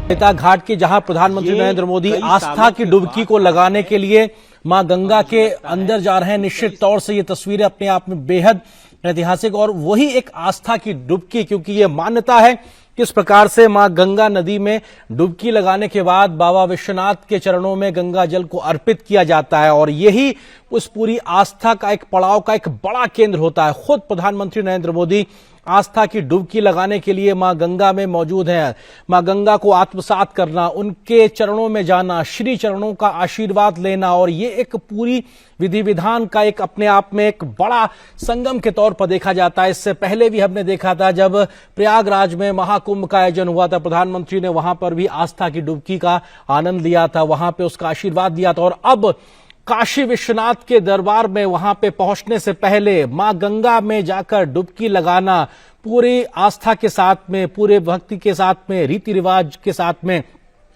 बेता घाट की जहां प्रधानमंत्री नरेंद्र मोदी आस्था की डुबकी को लगाने के लिए मां गंगा के अंदर जा रहे हैं। निश्चित तौर से ये तस्वीरें अपने आप में बेहद ऐतिहासिक और वही एक आस्था की डुबकी, क्योंकि ये मान्यता है किस प्रकार से मां गंगा नदी में डुबकी लगाने के बाद बाबा विश्वनाथ के चरणों में गंगा जल को अर्पित किया जाता है और यही उस पूरी आस्था का एक पड़ाव का एक बड़ा केंद्र होता है। खुद प्रधानमंत्री नरेंद्र मोदी आस्था की डुबकी लगाने के लिए मां गंगा में मौजूद हैं। मां गंगा को आत्मसात करना, उनके चरणों में जाना, श्री चरणों का आशीर्वाद लेना और ये एक पूरी विधि विधान का एक अपने आप में एक बड़ा संगम के तौर पर देखा जाता है। इससे पहले भी हमने देखा था जब प्रयागराज में महाकुंभ का आयोजन हुआ था, प्रधानमंत्री ने वहां पर भी आस्था की डुबकी का आनंद लिया था, वहां पे उसका आशीर्वाद दिया था। और अब काशी विश्वनाथ के दरबार में वहां पे पहुंचने से पहले मां गंगा में जाकर डुबकी लगाना, पूरी आस्था के साथ में, पूरे भक्ति के साथ में, रीति रिवाज के साथ में,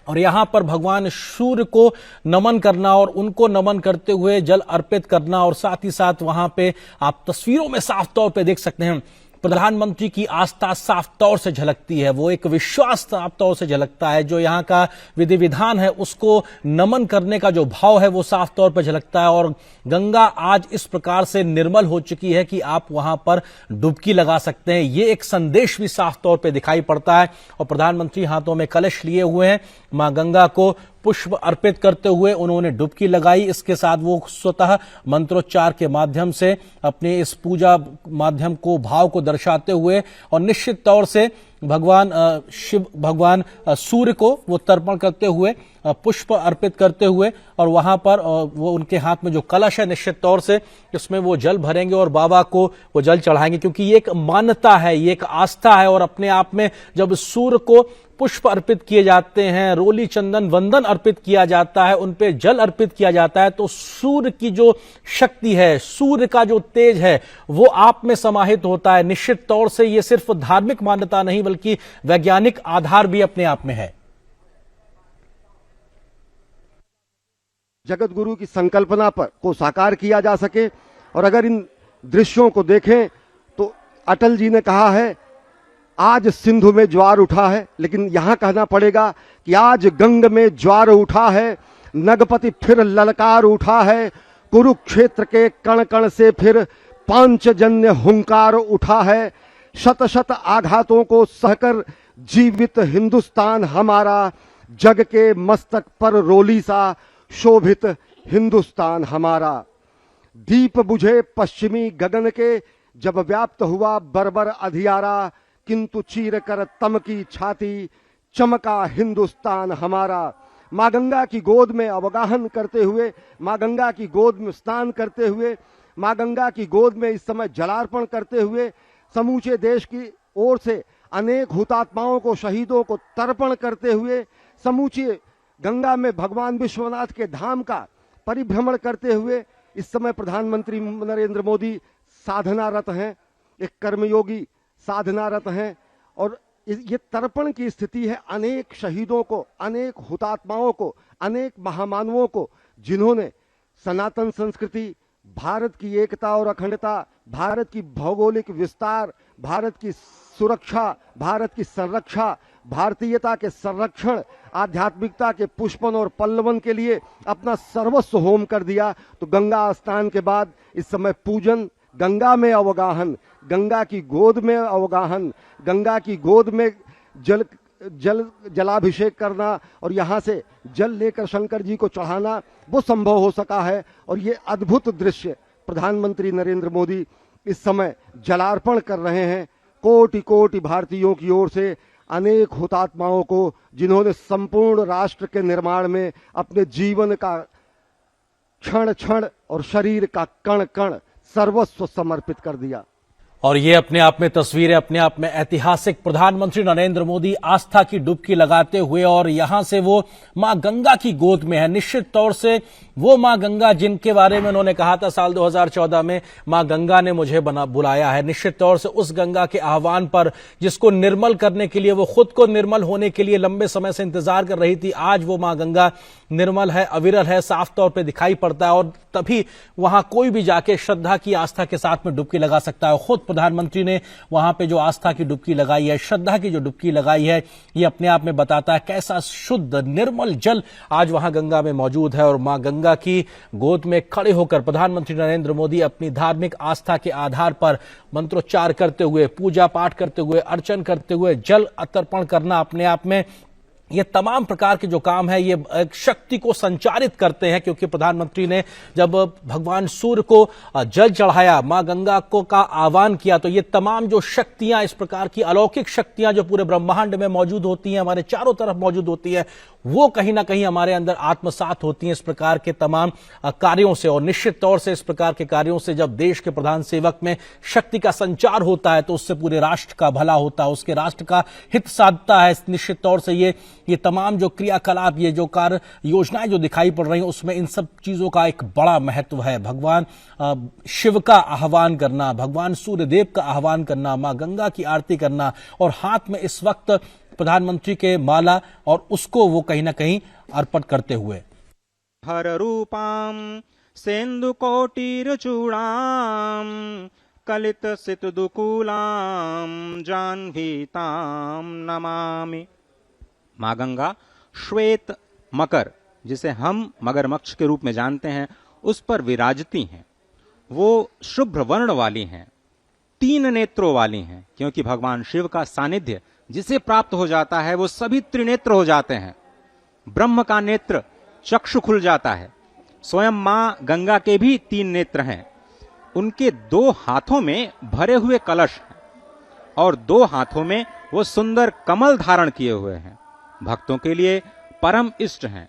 और यहां पर भगवान सूर्य को नमन करना और उनको नमन करते हुए जल अर्पित करना। और साथ ही साथ वहां पे आप तस्वीरों में साफ तौर पे देख सकते हैं प्रधानमंत्री की आस्था साफ तौर से झलकती है, वो एक विश्वास साफ तौर से झलकता है। जो यहाँ का विधि विधान है उसको नमन करने का जो भाव है वो साफ तौर पर झलकता है। और गंगा आज इस प्रकार से निर्मल हो चुकी है कि आप वहां पर डुबकी लगा सकते हैं, ये एक संदेश भी साफ तौर पर दिखाई पड़ता है। और प्रधानमंत्री हाथों में कलश लिए हुए हैं, मां गंगा को पुष्प अर्पित करते हुए उन्होंने डुबकी लगाई। इसके साथ वो स्वतः मंत्रोच्चार के माध्यम से अपने इस पूजा माध्यम को, भाव को दर्शाते हुए और निश्चित तौर से भगवान शिव, भगवान सूर्य को वो तर्पण करते हुए, पुष्प अर्पित करते हुए, और वहां पर वो उनके हाथ में जो कलश है निश्चित तौर से इसमें वो जल भरेंगे और बाबा को वो जल चढ़ाएंगे, क्योंकि ये एक मान्यता है, ये एक आस्था है। और अपने आप में जब सूर्य को पुष्प अर्पित किए जाते हैं, रोली चंदन वंदन अर्पित किया जाता है, उन पे जल अर्पित किया जाता है, तो सूर्य की जो शक्ति है, सूर्य का जो तेज है वो आप में समाहित होता है। निश्चित तौर से ये सिर्फ धार्मिक मान्यता नहीं बल्कि वैज्ञानिक आधार भी अपने आप में है। जगत गुरु की संकल्पना पर को साकार किया जा सके। और अगर इन दृश्यों को देखें तो अटल जी ने कहा है आज सिंधु में ज्वार उठा है, लेकिन यहां कहना पड़ेगा कि आज गंग में ज्वार उठा है, नगपति फिर ललकार उठा है, कुरुक्षेत्र के कण कण से फिर पांचजन्य हुंकार उठा है, शत शत आघातों को सहकर जीवित हिंदुस्तान हमारा, जग के मस्तक पर रोली सा शोभित हिंदुस्तान हमारा। दीप बुझे पश्चिमी गगन के जब व्याप्त हुआ बर्बर अधियारा, किंतु चीर कर तम की छाती चमका हिंदुस्तान हमारा। मां गंगा की गोद में अवगाहन करते हुए, मां गंगा की गोद में स्नान करते हुए, मां गंगा की गोद में इस समय जलार्पण करते हुए समूचे देश की ओर से अनेक हुतात्माओं को, शहीदों को तर्पण करते हुए, समूचे गंगा में भगवान विश्वनाथ के धाम का परिभ्रमण करते हुए इस समय प्रधानमंत्री नरेंद्र मोदी साधनारत हैं, एक कर्मयोगी साधनारत हैं। और ये तर्पण की स्थिति है अनेक शहीदों को, अनेक हुतात्माओं को, अनेक महामानवों को, जिन्होंने सनातन संस्कृति, भारत की एकता और अखंडता, भारत की भौगोलिक विस्तार, भारत की सुरक्षा, भारत की संरक्षा, भारतीयता के संरक्षण, आध्यात्मिकता के पुष्पन और पल्लवन के लिए अपना सर्वस्व होम कर दिया। तो गंगा स्नान के बाद इस समय पूजन, गंगा में अवगाहन, गंगा की गोद में अवगाहन, गंगा की गोद में जलाभिषेक करना और यहाँ से जल लेकर शंकर जी को चढ़ाना, वो संभव हो सका है। और ये अद्भुत दृश्य प्रधानमंत्री नरेंद्र मोदी इस समय जलार्पण कर रहे हैं कोटि कोटि भारतीयों की ओर से, अनेक हुतात्माओं को, जिन्होंने संपूर्ण राष्ट्र के निर्माण में अपने जीवन का क्षण क्षण और शरीर का कण कण सर्वस्व समर्पित कर दिया। और ये अपने आप में तस्वीरें अपने आप में ऐतिहासिक, प्रधानमंत्री नरेंद्र मोदी आस्था की डुबकी लगाते हुए और यहां से वो मां गंगा की गोद में है। निश्चित तौर से वो मां गंगा जिनके बारे में उन्होंने कहा था साल 2014 में, मां गंगा ने मुझे बुलाया है, निश्चित तौर से उस गंगा के आह्वान पर, जिसको निर्मल करने के लिए वो खुद को निर्मल होने के लिए लंबे समय से इंतजार कर रही थी, आज वो मां गंगा निर्मल है, अविरल है, साफ तौर पर दिखाई पड़ता है। और तभी वहां कोई भी जाके श्रद्धा की, आस्था के साथ में डुबकी लगा सकता है। खुद प्रधानमंत्री ने वहां पे जो आस्था की डुबकी लगाई है, श्रद्धा की जो डुबकी लगाई है, ये अपने आप में बताता है कैसा शुद्ध निर्मल जल आज वहां गंगा में मौजूद है। और मां गंगा की गोद में खड़े होकर प्रधानमंत्री नरेंद्र मोदी अपनी धार्मिक आस्था के आधार पर मंत्रोच्चार करते हुए, पूजा पाठ करते हुए, अर्चन करते हुए, जल अर्पण करना अपने आप में ये तमाम प्रकार के जो काम है ये एक शक्ति को संचारित करते हैं। क्योंकि प्रधानमंत्री ने जब भगवान सूर्य को जल चढ़ाया, मां गंगा को का आह्वान किया, तो ये तमाम जो शक्तियां, इस प्रकार की अलौकिक शक्तियां जो पूरे ब्रह्मांड में मौजूद होती हैं, हमारे चारों तरफ मौजूद होती है, वो कहीं ना कहीं हमारे अंदर आत्मसात होती हैं इस प्रकार के तमाम कार्यों से। और निश्चित तौर से इस प्रकार के कार्यों से जब देश के प्रधान सेवक में शक्ति का संचार होता है तो उससे पूरे राष्ट्र का भला होता है, उसके राष्ट्र का हित साधता है। निश्चित तौर से ये तमाम जो क्रियाकलाप, ये जो कार्य योजनाएं जो दिखाई पड़ रही हैं, उसमें इन सब चीजों का एक बड़ा महत्व है। भगवान शिव का आह्वान करना, भगवान सूर्यदेव का आह्वान करना, मां गंगा की आरती करना, और हाथ में इस वक्त प्रधानमंत्री के माला, और उसको वो कहीं ना कहीं अर्पण करते हुए हर रूपाम सेन्दु कोटिर चूड़ाम कलित सित दुकूलाम जाह्नवीताम नमामि। मां गंगा श्वेत मकर, जिसे हम मगरमच्छ के रूप में जानते हैं, उस पर विराजती हैं। वो शुभ्र वर्ण वाली हैं, 3 नेत्रों वाली हैं, क्योंकि भगवान शिव का सानिध्य जिसे प्राप्त हो जाता है वो सभी त्रिनेत्र हो जाते हैं। ब्रह्म का नेत्र चक्षु खुल जाता है। स्वयं मां गंगा के भी 3 नेत्र हैं। उनके 2 हाथों में भरे हुए कलश हैं और 2 हाथों में वो सुंदर कमल धारण किए हुए हैं। भक्तों के लिए परम इष्ट हैं।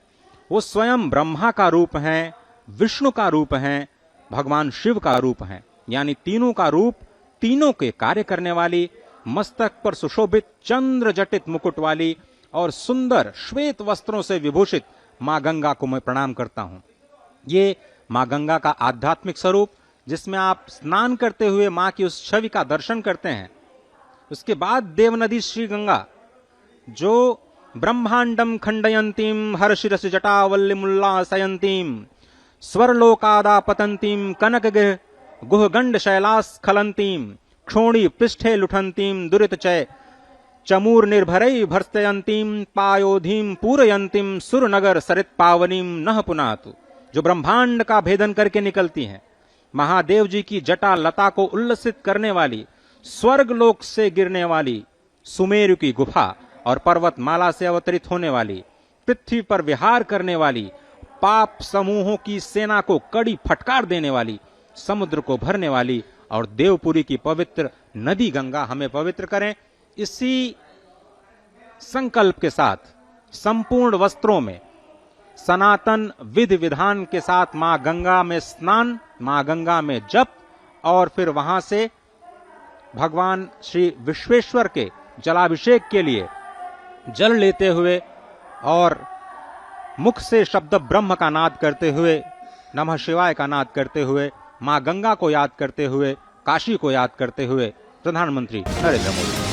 वो स्वयं ब्रह्मा का रूप हैं, विष्णु का रूप हैं, भगवान शिव का रूप हैं, यानी तीनों का रूप, तीनों के कार्य करने वाली, मस्तक पर सुशोभित चंद्र जटित मुकुट वाली और सुंदर श्वेत वस्त्रों से विभूषित मां गंगा को मैं प्रणाम करता हूं। ये मां गंगा का आध्यात्मिक स्वरूप, जिसमें आप स्नान करते हुए मां की उस छवि का दर्शन करते हैं। उसके बाद देवनदी श्री गंगा, जो ब्रह्मांडम खंडयंतीम हर्षिरस जटावल्लिमुल्लासयंतीम स्वरलोकादापतंतीम कनकगिर गुहगंड शैलास्खलंतीम क्षोणी पृष्ठे लुठंतीम दुरितचय चमूर निर्भरै भर्स्तयंतीम पायोधीम पूरयंतीम सुरनगर सरित पावनीम नह पुनातु, जो ब्रह्मांड का भेदन करके निकलती हैं। महादेव जी की जटा लता को उल्लसित करने वाली, स्वर्ग लोक से गिरने वाली, सुमेरु की गुफा और पर्वतमाला से अवतरित होने वाली, पृथ्वी पर विहार करने वाली, पाप समूहों की सेना को कड़ी फटकार देने वाली, समुद्र को भरने वाली और देवपुरी की पवित्र नदी गंगा हमें पवित्र करें। इसी संकल्प के साथ संपूर्ण वस्त्रों में सनातन विधि विधान के साथ मां गंगा में स्नान, मां गंगा में जप, और फिर वहां से भगवान श्री विश्वेश्वर के जलाभिषेक के लिए जल लेते हुए और मुख से शब्द ब्रह्म का नाद करते हुए, नमः शिवाय का नाद करते हुए, मां गंगा को याद करते हुए, काशी को याद करते हुए प्रधानमंत्री नरेंद्र मोदी।